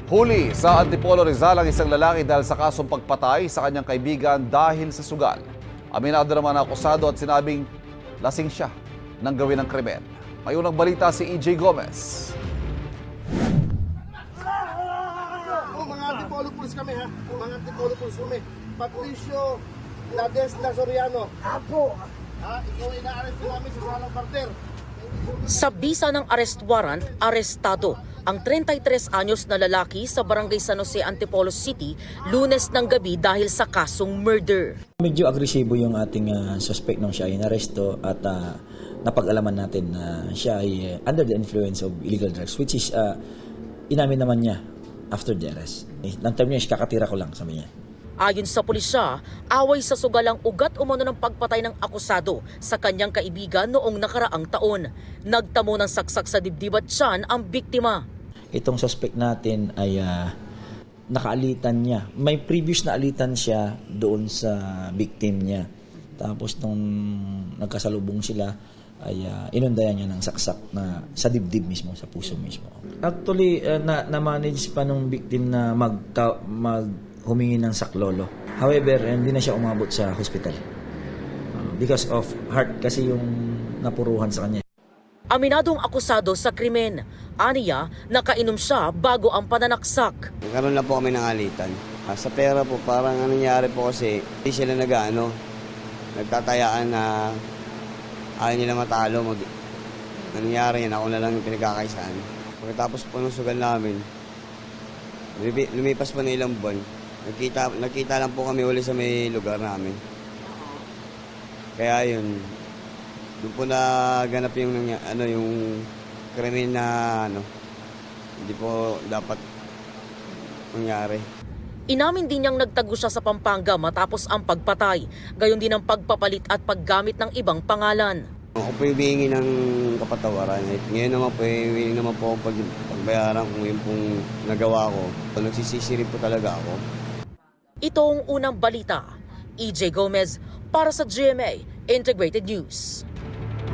Huli sa Antipolo Rizal ang isang lalaki dahil sa kasong pagpatay sa kanyang kaibigan dahil sa sugal. Aminado naman ang akusado at sinabing lasing siya nang gawin ang krimen. May unang balita si EJ Gomez. Mga Antipolo Police kami ha. Mga Antipolo Police kami. Patricio Lades Lazoriano. Apo. Ha? Ikaw ay na-arrest namin sa Salang Parter. Sa bisa ng arrest warrant, arestado ang 33 anyos na lalaki sa barangay San Jose, Antipolo City, Lunes ng gabi dahil sa kasong murder. Medyo agresibo yung ating suspect nung siya ay naresto at napag-alaman natin na siya ay under the influence of illegal drugs, which is inamin naman niya after the arrest. Nang time niya, kakatira ko lang, sabi niya. Ayon sa pulisya, away sa sugalang ugat umano ng pagpatay ng akusado sa kanyang kaibigan noong nakaraang taon. Nagtamo ng saksak sa dibdib at tiyan ang biktima. Itong suspect natin ay nakaalitan niya. May previous na alitan siya doon sa victim niya. Tapos nung nagkasalubong sila, ay inundayan niya ng saksak na sa dibdib mismo, sa puso mismo. Actually, na-manage pa nung victim na humingi ng saklolo. However, hindi na siya umabot sa hospital. Because of heart kasi yung napuruhan sa kanya. Aminadong akusado sa krimen. Aniya, nakainom siya bago ang pananaksak. Nagkaroon na po kami ng alitan. Sa pera po, parang nangyari po kasi hindi sila nagtatayaan na ayaw nila matalo. Nangyari yan, ako na lang yung pinagkakaisaan. Pagkatapos po ng sugal namin, lumipas pa na ilang buwan. Nagkita lang po kami uli sa may lugar namin. Kaya yun, doon po naganap yung krimen na hindi po dapat mangyari. Inamin din niyang nagtago siya sa Pampanga matapos ang pagpatay, gayon din ang pagpapalit at paggamit ng ibang pangalan. Ako po yung hihingi ng kapatawaran. Ngayon naman po, hihingi naman po ako pagbayaran kung yun pong nagawa ko. Nagsisisi rin po talaga ako. Ito ang unang balita. EJ Gomez para sa GMA Integrated News.